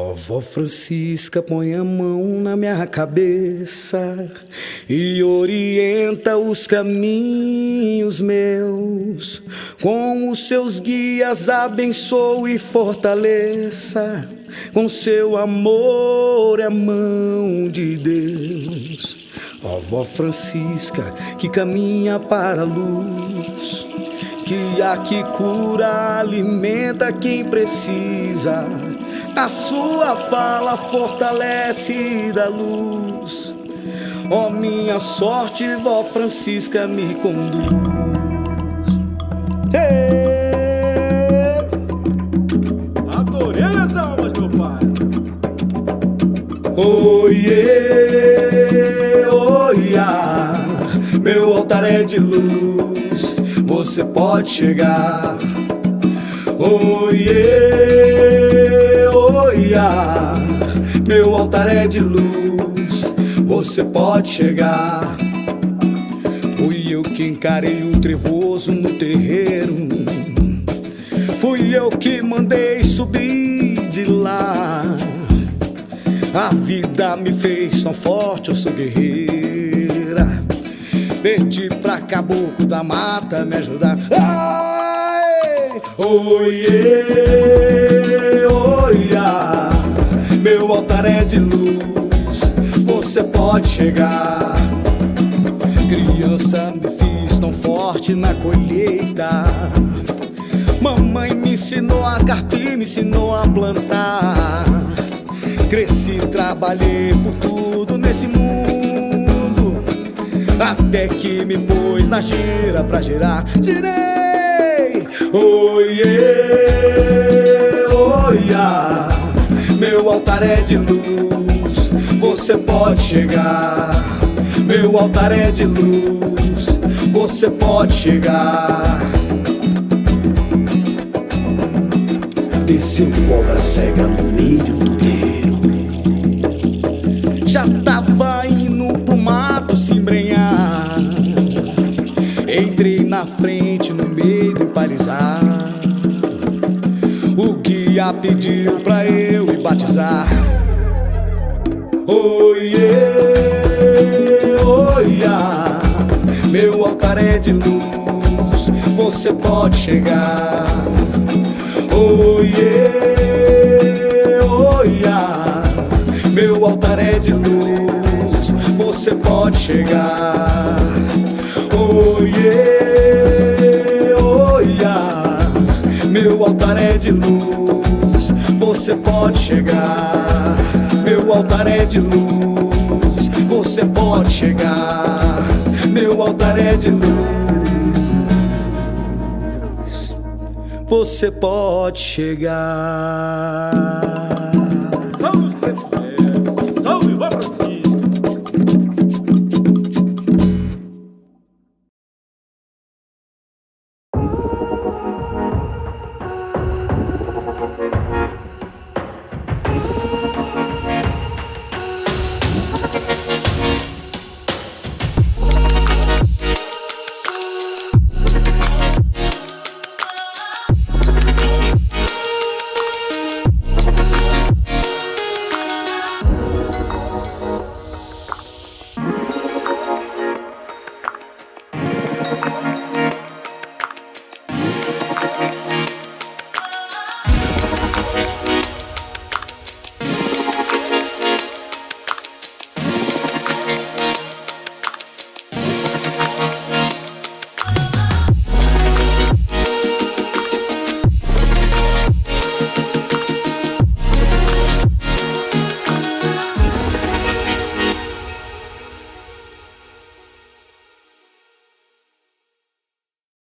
Ó vó Francisca, põe a mão na minha cabeça e orienta os caminhos meus. Com os seus guias abençoe e fortaleça, com seu amor é a mão de Deus. Ó vó Francisca, que caminha para a luz, que a que cura, alimenta quem precisa. A sua fala fortalece e dá luz. Ó minha sorte, vó Francisca, me conduz. Adorei as almas, meu pai. Oiê, oiá, meu altar é de luz, você pode chegar. Oiê, oiá, meu altar é de luz, você pode chegar. Fui eu que encarei o trevoso no terreiro, fui eu que mandei subir de lá. A vida me fez tão forte, eu sou guerreira. Pedi pra caboclo da mata me ajudar. Oiê, oiá, meu altar é de luz, você pode chegar. Criança me fiz tão forte na colheita. Mamãe me ensinou a carpir, me ensinou a plantar. Cresci, trabalhei por tudo nesse mundo, até que me pôs na gira pra girar. Girei! Oiê, oiá, meu altar é de luz, você pode chegar. Meu altar é de luz, você pode chegar. Desceu cobra cega no meio do terreiro, já tava indo pro mato se embrenhar. Entrei na frente, no meio do empalizado. O guia pediu pra eu me batizar. Oiê, oiá, meu altar é de luz, você pode chegar. Oiê, oiá, meu altar é de luz, você pode chegar. Oiê, oiá, meu altar é de luz, você pode chegar. Meu altar é de luz, você pode chegar. Meu altar é de luz, você pode chegar.